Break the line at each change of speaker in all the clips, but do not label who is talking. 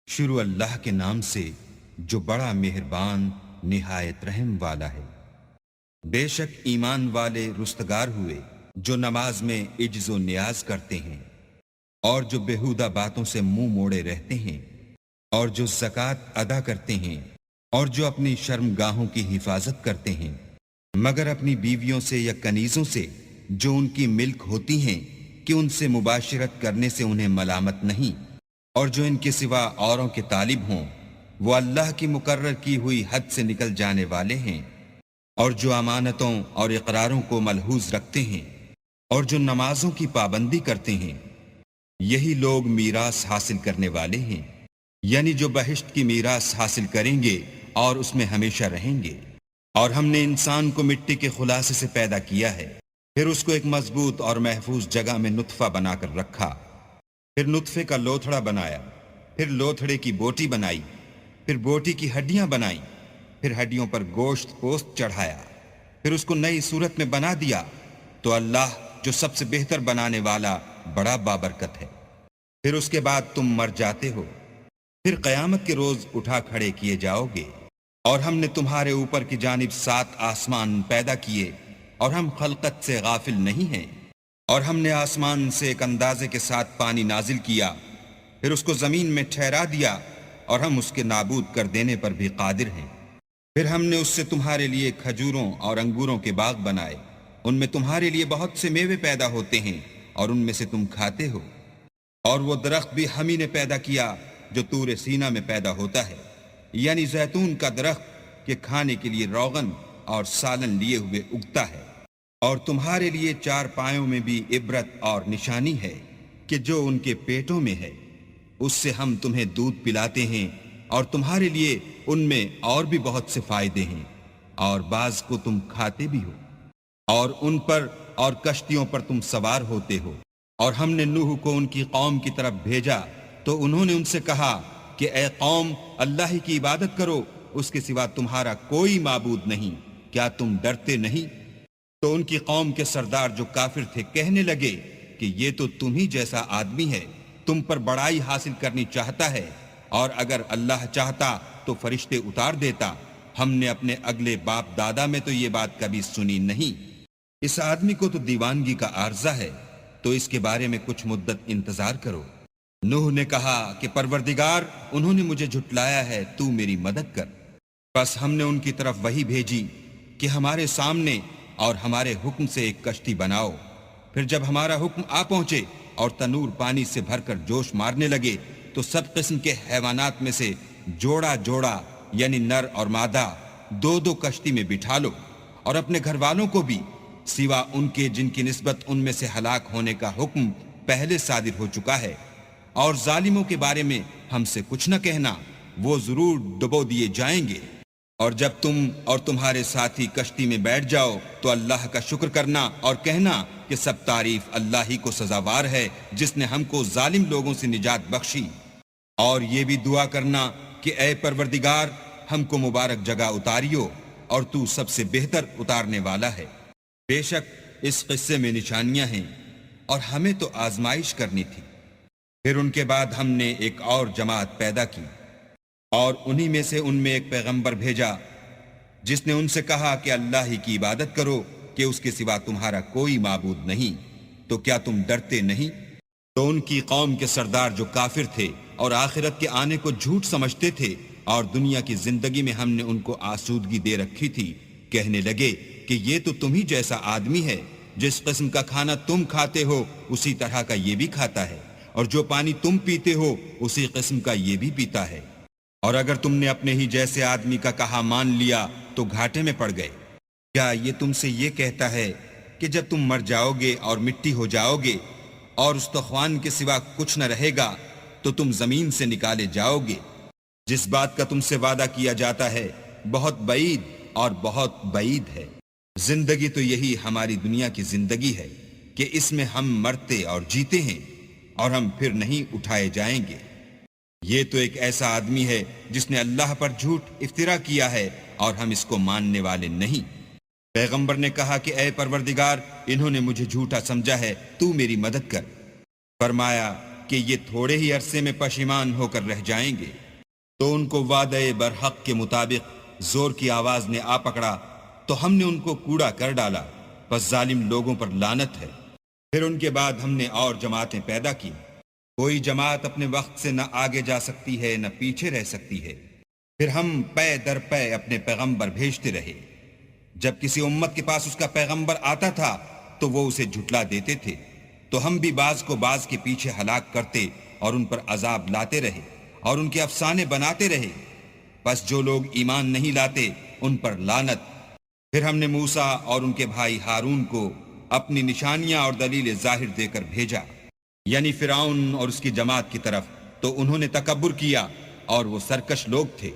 شروع اللہ کے نام سے جو بڑا مہربان نہایت رحم والا ہے۔ بے شک ایمان والے رستگار ہوئے جو نماز میں عجز و نیاز کرتے ہیں اور جو بیہودہ باتوں سے منہ موڑے رہتے ہیں اور جو زکوٰۃ ادا کرتے ہیں اور جو اپنی شرمگاہوں کی حفاظت کرتے ہیں مگر اپنی بیویوں سے یا کنیزوں سے جو ان کی ملک ہوتی ہیں کہ ان سے مباشرت کرنے سے انہیں ملامت نہیں، اور جو ان کے سوا اوروں کے طالب ہوں وہ اللہ کی مقرر کی ہوئی حد سے نکل جانے والے ہیں، اور جو امانتوں اور اقراروں کو ملحوظ رکھتے ہیں اور جو نمازوں کی پابندی کرتے ہیں، یہی لوگ میراث حاصل کرنے والے ہیں، یعنی جو بہشت کی میراث حاصل کریں گے اور اس میں ہمیشہ رہیں گے۔ اور ہم نے انسان کو مٹی کے خلاصے سے پیدا کیا ہے، پھر اس کو ایک مضبوط اور محفوظ جگہ میں نطفہ بنا کر رکھا، پھر نطفے کا لوتھڑا بنایا، پھر لوتھڑے کی بوٹی بنائی، پھر بوٹی کی ہڈیاں بنائیں، پھر ہڈیوں پر گوشت پوست چڑھایا، پھر اس کو نئی صورت میں بنا دیا۔ تو اللہ جو سب سے بہتر بنانے والا بڑا بابرکت ہے۔ پھر اس کے بعد تم مر جاتے ہو، پھر قیامت کے روز اٹھا کھڑے کیے جاؤ گے، اور ہم نے تمہارے اوپر کی جانب 7 آسمان پیدا کیے، اور ہم خلقت سے غافل نہیں ہیں۔ اور ہم نے آسمان سے ایک اندازے کے ساتھ پانی نازل کیا، پھر اس کو زمین میں ٹھہرا دیا، اور ہم اس کے نابود کر دینے پر بھی قادر ہیں۔ پھر ہم نے اس سے تمہارے لیے کھجوروں اور انگوروں کے باغ بنائے، ان میں تمہارے لیے بہت سے میوے پیدا ہوتے ہیں اور ان میں سے تم کھاتے ہو۔ اور وہ درخت بھی ہم ہی نے پیدا کیا جو طور سینا میں پیدا ہوتا ہے، یعنی زیتون کا درخت کہ کھانے کے لیے روغن اور سالن لیے ہوئے اگتا ہے۔ اور تمہارے لیے 4 پایوں میں بھی عبرت اور نشانی ہے کہ جو ان کے پیٹوں میں ہے، اس سے ہم تمہیں دودھ پلاتے ہیں، اور تمہارے لیے ان میں اور بھی بہت سے فائدے ہیں، اور بعض کو تم کھاتے بھی ہو، اور ان پر اور کشتیوں پر تم سوار ہوتے ہو۔ اور ہم نے نوح کو ان کی قوم کی طرف بھیجا تو انہوں نے ان سے کہا کہ اے قوم، اللہ ہی کی عبادت کرو، اس کے سوا تمہارا کوئی معبود نہیں، کیا تم ڈرتے نہیں؟ تو ان کی قوم کے سردار جو کافر تھے کہنے لگے کہ یہ تو تم ہی جیسا آدمی ہے، تم پر بڑائی حاصل کرنی چاہتا ہے، اور اگر اللہ چاہتا تو فرشتے اتار دیتا، ہم نے اپنے اگلے باپ دادا میں تو یہ بات کبھی سنی نہیں۔ اس آدمی کو تو دیوانگی کا عارضہ ہے، تو اس کے بارے میں کچھ مدت انتظار کرو۔ نوح نے کہا کہ پروردگار، انہوں نے مجھے جھٹلایا ہے، تو میری مدد کر۔ بس ہم نے ان کی طرف وحی بھیجی کہ ہمارے سامنے اور ہمارے حکم سے ایک کشتی بناؤ۔ پھر جب ہمارا حکم آ پہنچے اور تنور پانی سے بھر کر جوش مارنے لگے تو سب قسم کے حیوانات میں سے جوڑا جوڑا یعنی نر اور مادہ 2 کشتی میں بٹھا لو، اور اپنے گھر والوں کو بھی، سوا ان کے جن کی نسبت ان میں سے ہلاک ہونے کا حکم پہلے صادر ہو چکا ہے۔ اور ظالموں کے بارے میں ہم سے کچھ نہ کہنا، وہ ضرور ڈبو دیے جائیں گے۔ اور جب تم اور تمہارے ساتھی کشتی میں بیٹھ جاؤ تو اللہ کا شکر کرنا اور کہنا کہ سب تعریف اللہ ہی کو سزاوار ہے جس نے ہم کو ظالم لوگوں سے نجات بخشی۔ اور یہ بھی دعا کرنا کہ اے پروردگار، ہم کو مبارک جگہ اتاریو، اور تو سب سے بہتر اتارنے والا ہے۔ بے شک اس قصے میں نشانیاں ہیں، اور ہمیں تو آزمائش کرنی تھی۔ پھر ان کے بعد ہم نے ایک اور جماعت پیدا کی، اور انہی میں سے ان میں ایک پیغمبر بھیجا جس نے ان سے کہا کہ اللہ ہی کی عبادت کرو کہ اس کے سوا تمہارا کوئی معبود نہیں، تو کیا تم ڈرتے نہیں؟ تو ان کی قوم کے سردار جو کافر تھے اور آخرت کے آنے کو جھوٹ سمجھتے تھے اور دنیا کی زندگی میں ہم نے ان کو آسودگی دے رکھی تھی، کہنے لگے کہ یہ تو تم ہی جیسا آدمی ہے، جس قسم کا کھانا تم کھاتے ہو اسی طرح کا یہ بھی کھاتا ہے، اور جو پانی تم پیتے ہو اسی قسم کا یہ بھی پیتا ہے۔ اور اگر تم نے اپنے ہی جیسے آدمی کا کہا مان لیا تو گھاٹے میں پڑ گئے۔ کیا یہ تم سے یہ کہتا ہے کہ جب تم مر جاؤ گے اور مٹی ہو جاؤ گے اور استخوان کے سوا کچھ نہ رہے گا تو تم زمین سے نکالے جاؤ گے؟ جس بات کا تم سے وعدہ کیا جاتا ہے بہت بعید اور بہت بعید ہے۔ زندگی تو یہی ہماری دنیا کی زندگی ہے کہ اس میں ہم مرتے اور جیتے ہیں، اور ہم پھر نہیں اٹھائے جائیں گے۔ یہ تو ایک ایسا آدمی ہے جس نے اللہ پر جھوٹ افترا کیا ہے، اور ہم اس کو ماننے والے نہیں۔ پیغمبر نے کہا کہ اے پروردگار، انہوں نے مجھے جھوٹا سمجھا ہے، تو میری مدد کر۔ فرمایا کہ یہ تھوڑے ہی عرصے میں پشیمان ہو کر رہ جائیں گے، تو ان کو وعدہ برحق کے مطابق زور کی آواز نے آ پکڑا تو ہم نے ان کو کوڑا کر ڈالا، بس ظالم لوگوں پر لعنت ہے۔ پھر ان کے بعد ہم نے اور جماعتیں پیدا کی، کوئی جماعت اپنے وقت سے نہ آگے جا سکتی ہے نہ پیچھے رہ سکتی ہے۔ پھر ہم پے در پے اپنے پیغمبر بھیجتے رہے، جب کسی امت کے پاس اس کا پیغمبر آتا تھا تو وہ اسے جھٹلا دیتے تھے، تو ہم بھی بعض کو بعض کے پیچھے ہلاک کرتے اور ان پر عذاب لاتے رہے اور ان کے افسانے بناتے رہے، بس جو لوگ ایمان نہیں لاتے ان پر لعنت۔ پھر ہم نے موسیٰ اور ان کے بھائی ہارون کو اپنی نشانیاں اور دلیل ظاہر دے کر بھیجا، یعنی فرعون اور اس کی جماعت کی طرف، تو انہوں نے تکبر کیا اور وہ سرکش لوگ تھے۔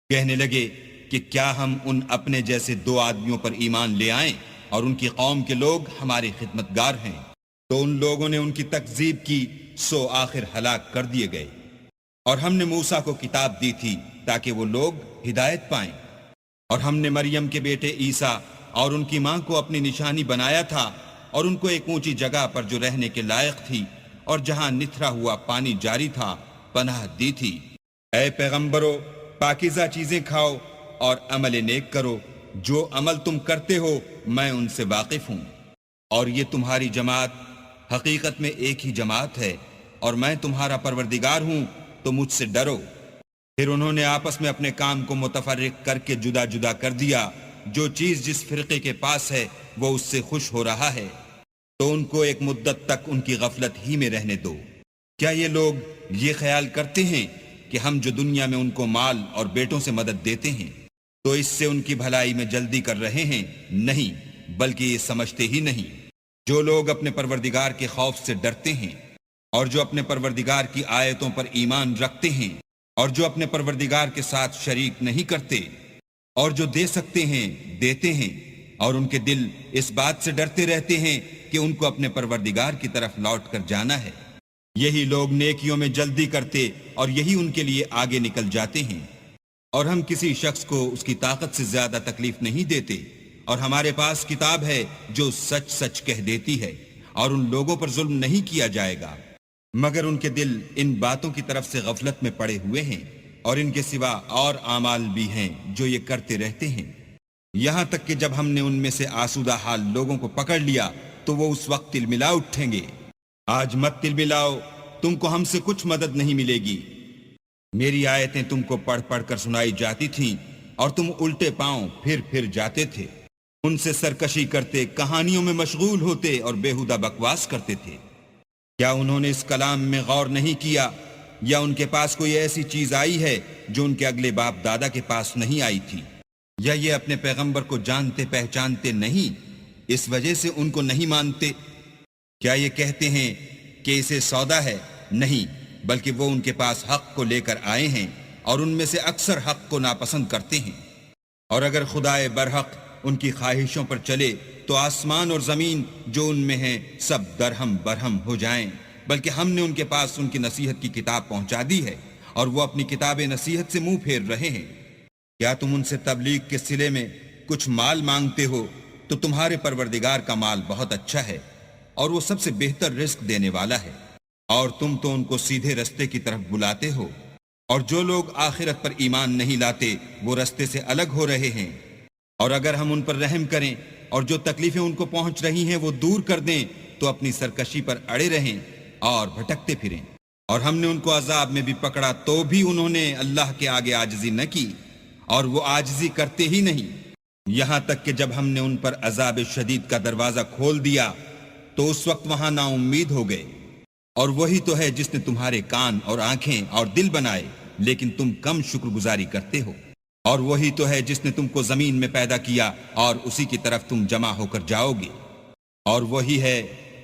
کہنے لگے کہ کیا ہم ان اپنے جیسے دو آدمیوں پر ایمان لے آئیں اور ان کی قوم کے لوگ ہمارے خدمتگار ہیں؟ تو ان لوگوں نے ان کی تکذیب کی، سو آخر ہلاک کر دیے گئے۔ اور ہم نے موسیٰ کو کتاب دی تھی تاکہ وہ لوگ ہدایت پائیں، اور ہم نے مریم کے بیٹے عیسیٰ اور ان کی ماں کو اپنی نشانی بنایا تھا اور ان کو ایک اونچی جگہ پر جو رہنے کے لائق تھی اور جہاں نتھرا ہوا پانی جاری تھا پناہ دی تھی۔ اے پیغمبرو، پاکیزہ چیزیں کھاؤ اور عمل نیک کرو، جو عمل تم کرتے ہو میں ان سے واقف ہوں، اور یہ تمہاری جماعت حقیقت میں ایک ہی جماعت ہے، اور میں تمہارا پروردگار ہوں، تو مجھ سے ڈرو۔ پھر انہوں نے آپس میں اپنے کام کو متفرق کر کے جدا جدا کر دیا، جو چیز جس فرقے کے پاس ہے وہ اس سے خوش ہو رہا ہے، تو ان کو ایک مدت تک ان کی غفلت ہی میں رہنے دو۔ کیا یہ لوگ یہ خیال کرتے ہیں کہ ہم جو دنیا میں ان کو مال اور بیٹوں سے مدد دیتے ہیں تو اس سے ان کی بھلائی میں جلدی کر رہے ہیں؟ نہیں، بلکہ یہ سمجھتے ہی نہیں۔ جو لوگ اپنے پروردگار کے خوف سے ڈرتے ہیں اور جو اپنے پروردگار کی آیتوں پر ایمان رکھتے ہیں اور جو اپنے پروردگار کے ساتھ شریک نہیں کرتے اور جو دے سکتے ہیں دیتے ہیں، اور ان کے دل اس بات سے ڈرتے رہتے ہیں کہ ان کو اپنے پروردگار کی طرف لوٹ کر جانا ہے، یہی لوگ نیکیوں میں جلدی کرتے اور یہی ان کے لیے آگے نکل جاتے ہیں۔ اور ہم کسی شخص کو اس کی طاقت سے زیادہ تکلیف نہیں دیتے، اور ہمارے پاس کتاب ہے جو سچ سچ کہہ دیتی ہے، اور ان لوگوں پر ظلم نہیں کیا جائے گا، مگر ان کے دل ان باتوں کی طرف سے غفلت میں پڑے ہوئے ہیں، اور ان کے سوا اور اعمال بھی ہیں جو یہ کرتے رہتے ہیں، یہاں تک کہ جب ہم نے ان میں سے آسودہ حال لوگوں کو پکڑ لیا تو وہ اس وقت تلملا اٹھیں گے۔ آج مت تلملاؤ، تم کو ہم سے کچھ مدد نہیں ملے گی۔ میری آیتیں تم کو پڑھ پڑھ کر سنائی جاتی تھیں اور تم الٹے پاؤں پھر پھر جاتے تھے، ان سے سرکشی کرتے، کہانیوں میں مشغول ہوتے اور بیہودہ بکواس کرتے تھے۔ کیا انہوں نے اس کلام میں غور نہیں کیا، یا ان کے پاس کوئی ایسی چیز آئی ہے جو ان کے اگلے باپ دادا کے پاس نہیں آئی تھی، یا یہ اپنے پیغمبر کو جانتے پہچانتے نہیں، اس وجہ سے ان کو نہیں مانتے؟ کیا یہ کہتے ہیں کہ اسے سودا ہے؟ نہیں، بلکہ وہ ان کے پاس حق کو لے کر آئے ہیں، اور ان میں سے اکثر حق کو ناپسند کرتے ہیں۔ اور اگر خدائے برحق ان کی خواہشوں پر چلے تو آسمان اور زمین جو ان میں ہیں سب درہم برہم ہو جائیں، بلکہ ہم نے ان کے پاس ان کی نصیحت کی کتاب پہنچا دی ہے، اور وہ اپنی کتاب نصیحت سے منہ پھیر رہے ہیں۔ کیا تم ان سے تبلیغ کے صلے میں کچھ مال مانگتے ہو؟ تو تمہارے پروردگار کا مال بہت اچھا ہے، اور وہ سب سے بہتر رزق دینے والا ہے، اور تم تو ان کو سیدھے رستے کی طرف بلاتے ہو، اور جو لوگ آخرت پر ایمان نہیں لاتے وہ رستے سے الگ ہو رہے ہیں۔ اور اگر ہم ان پر رحم کریں اور جو تکلیفیں ان کو پہنچ رہی ہیں وہ دور کر دیں تو اپنی سرکشی پر اڑے رہیں اور بھٹکتے پھریں۔ اور ہم نے ان کو عذاب میں بھی پکڑا تو بھی انہوں نے اللہ کے آگے عاجزی نہ کی، اور وہ عاجزی کرتے ہی نہیں، یہاں تک کہ جب ہم نے ان پر عذاب شدید کا دروازہ کھول دیا تو اس وقت وہاں نا امید ہو گئے۔ اور وہی تو ہے جس نے تمہارے کان اور آنکھیں اور دل بنائے، لیکن تم کم شکر گزاری کرتے ہو۔ اور وہی تو ہے جس نے تم کو زمین میں پیدا کیا اور اسی کی طرف تم جمع ہو کر جاؤ گے۔ اور وہی ہے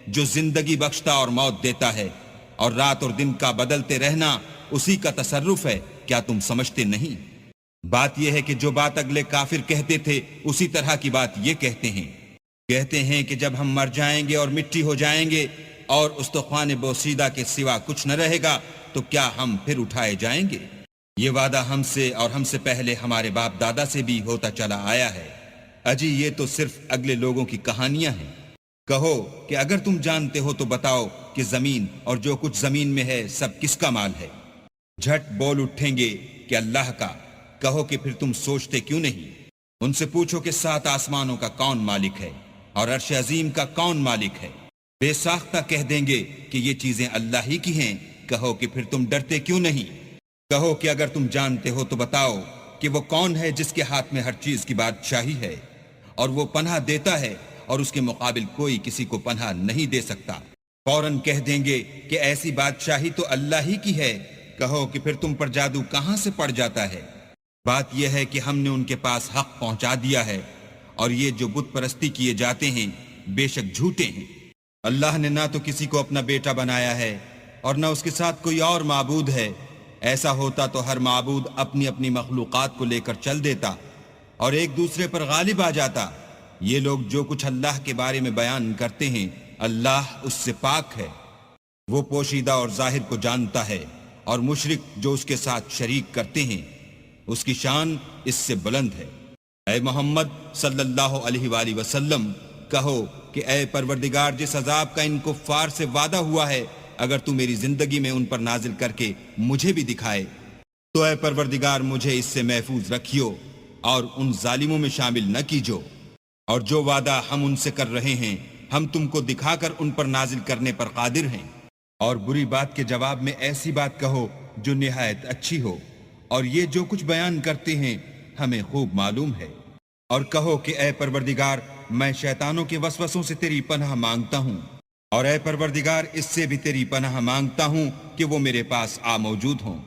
جو زندگی بخشتا اور موت دیتا ہے، اور رات اور دن کا بدلتے رہنا اسی کا تصرف ہے، کیا تم سمجھتے نہیں؟ بات یہ ہے کہ جو بات اگلے کافر کہتے تھے اسی طرح کی بات یہ کہتے ہیں کہ جب ہم مر جائیں گے اور مٹی ہو جائیں گے اور استخوان بوسیدہ کے سوا کچھ نہ رہے گا تو کیا ہم پھر اٹھائے جائیں گے؟ یہ وعدہ ہم سے اور ہم سے پہلے ہمارے باپ دادا سے بھی ہوتا چلا آیا ہے، اجی یہ تو صرف اگلے لوگوں کی کہانیاں ہیں۔ کہو کہ اگر تم جانتے ہو تو بتاؤ کہ زمین اور جو کچھ زمین میں ہے سب کس کا مال ہے؟ جھٹ بول اٹھیں گے کہ اللہ کا۔ کہو کہ پھر تم سوچتے کیوں نہیں؟ ان سے پوچھو کہ 7 آسمانوں کا کون مالک ہے اور عرش عظیم کا کون مالک ہے؟ بے ساختہ کہہ دیں گے کہ یہ چیزیں اللہ ہی کی ہیں۔ کہو کہ پھر تم ڈرتے کیوں نہیں؟ کہو کہ اگر تم جانتے ہو تو بتاؤ کہ وہ کون ہے جس کے ہاتھ میں ہر چیز کی بادشاہی ہے، اور وہ پناہ دیتا ہے اور اس کے مقابل کوئی کسی کو پناہ نہیں دے سکتا۔ فوراً کہہ دیں گے کہ ایسی بادشاہی تو اللہ ہی کی ہے۔ کہو کہ پھر تم پر جادو کہاں سے پڑ جاتا ہے؟ بات یہ ہے کہ ہم نے ان کے پاس حق پہنچا دیا ہے، اور یہ جو بت پرستی کیے جاتے ہیں بے شک جھوٹے ہیں۔ اللہ نے نہ تو کسی کو اپنا بیٹا بنایا ہے اور نہ اس کے ساتھ کوئی اور معبود ہے۔ ایسا ہوتا تو ہر معبود اپنی اپنی مخلوقات کو لے کر چل دیتا اور ایک دوسرے پر غالب آ جاتا۔ یہ لوگ جو کچھ اللہ کے بارے میں بیان کرتے ہیں اللہ اس سے پاک ہے، وہ پوشیدہ اور ظاہر کو جانتا ہے، اور مشرک جو اس کے ساتھ شریک کرتے ہیں اس کی شان اس سے بلند ہے۔ اے محمد صلی اللہ علیہ وآلہ وسلم، کہو کہ اے پروردگار، جس عذاب کا ان کفار سے وعدہ ہوا ہے اگر تو میری زندگی میں ان پر نازل کر کے مجھے بھی دکھائے تو اے پروردگار مجھے اس سے محفوظ رکھیو اور ان ظالموں میں شامل نہ کیجو۔ اور جو وعدہ ہم ان سے کر رہے ہیں ہم تم کو دکھا کر ان پر نازل کرنے پر قادر ہیں۔ اور بری بات کے جواب میں ایسی بات کہو جو نہایت اچھی ہو، اور یہ جو کچھ بیان کرتے ہیں ہمیں خوب معلوم ہے۔ اور کہو کہ اے پروردگار، میں شیطانوں کے وسوسوں سے تیری پناہ مانگتا ہوں، اور اے پروردگار اس سے بھی تیری پناہ مانگتا ہوں کہ وہ میرے پاس آ موجود ہوں۔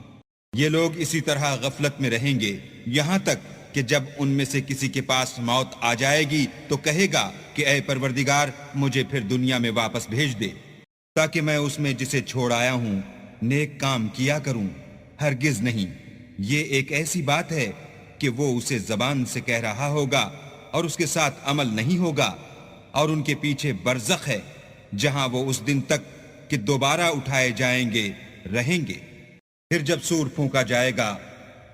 یہ لوگ اسی طرح غفلت میں رہیں گے یہاں تک کہ جب ان میں سے کسی کے پاس موت آ جائے گی تو کہے گا کہ اے پروردگار مجھے پھر دنیا میں واپس بھیج دے تاکہ میں اس میں جسے چھوڑ آیا ہوں نیک کام کیا کروں۔ ہرگز نہیں، یہ ایک ایسی بات ہے کہ وہ اسے زبان سے کہہ رہا ہوگا اور اس کے ساتھ عمل نہیں ہوگا، اور ان کے پیچھے برزخ ہے جہاں وہ اس دن تک کہ دوبارہ اٹھائے جائیں گے رہیں گے۔ پھر جب سور پھونکا جائے گا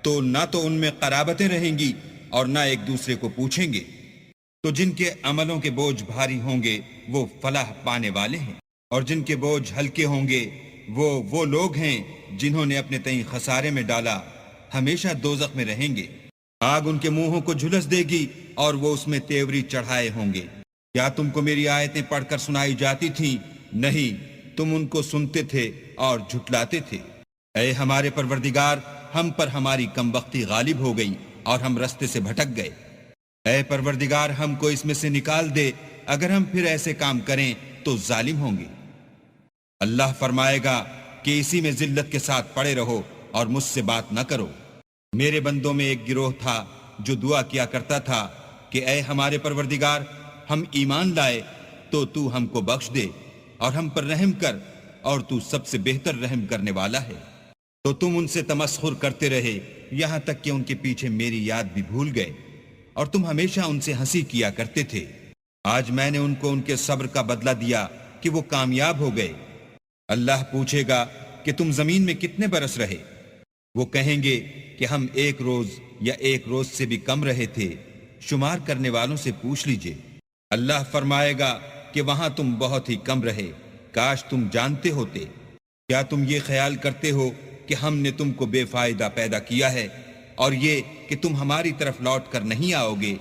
تو نہ تو ان میں قرابتیں رہیں گی اور نہ ایک دوسرے کو پوچھیں گے، تو جن کے عملوں کے بوجھ بھاری ہوں گے وہ فلاح پانے والے ہیں، اور جن کے بوجھ ہلکے ہوں گے وہ لوگ ہیں جنہوں نے اپنے تئیں خسارے میں ڈالا، ہمیشہ دوزخ میں رہیں گے۔ آگ ان کے منہوں کو جھلس دے گی اور وہ اس میں تیوری چڑھائے ہوں گے۔ کیا تم کو میری آیتیں پڑھ کر سنائی جاتی تھیں؟ نہیں، تم ان کو سنتے تھے اور جھٹلاتے تھے۔ اے ہمارے پروردگار، ہم پر ہماری کم بختی غالب ہو گئی اور ہم رستے سے بھٹک گئے۔ اے پروردگار ہم کو اس میں سے نکال دے، اگر ہم پھر ایسے کام کریں تو ظالم ہوں گے۔ اللہ فرمائے گا کہ اسی میں ذلت کے ساتھ پڑے رہو اور مجھ سے بات نہ کرو۔ میرے بندوں میں ایک گروہ تھا جو دعا کیا کرتا تھا کہ اے ہمارے پروردگار، ہم ایمان لائے تو ہم کو بخش دے اور ہم پر رحم کر، اور تو سب سے بہتر رحم کرنے والا ہے۔ تو تم ان سے تمسخر کرتے رہے یہاں تک کہ ان کے پیچھے میری یاد بھی بھول گئے، اور تم ہمیشہ ان سے ہنسی کیا کرتے تھے۔ آج میں نے ان کو ان کے صبر کا بدلہ دیا کہ وہ کامیاب ہو گئے۔ اللہ پوچھے گا کہ تم زمین میں کتنے برس رہے؟ وہ کہیں گے کہ ہم 1 روز یا 1 روز سے بھی کم رہے تھے، شمار کرنے والوں سے پوچھ لیجئے۔ اللہ فرمائے گا کہ وہاں تم بہت ہی کم رہے، کاش تم جانتے ہوتے۔ کیا تم یہ خیال کرتے ہو کہ ہم نے تم کو بے فائدہ پیدا کیا ہے، اور یہ کہ تم ہماری طرف لوٹ کر نہیں آؤ گے؟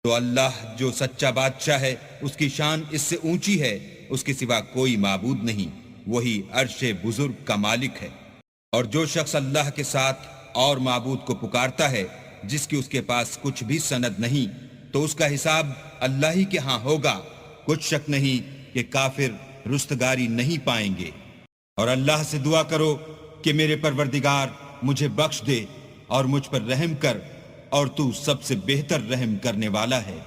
تو اللہ جو سچا بادشاہ ہے اس کی شان اس سے اونچی ہے، اس کے سوا کوئی معبود نہیں، وہی عرش بزرگ کا مالک ہے۔ اور جو شخص اللہ کے ساتھ اور معبود کو پکارتا ہے جس کی اس کے پاس کچھ بھی سند نہیں، تو اس کا حساب اللہ ہی کے ہاں ہوگا۔ کچھ شک نہیں کہ کافر رستگاری نہیں پائیں گے۔ اور اللہ سے دعا کرو کہ میرے پروردگار مجھے بخش دے اور مجھ پر رحم کر، اور تو سب سے بہتر رحم کرنے والا ہے۔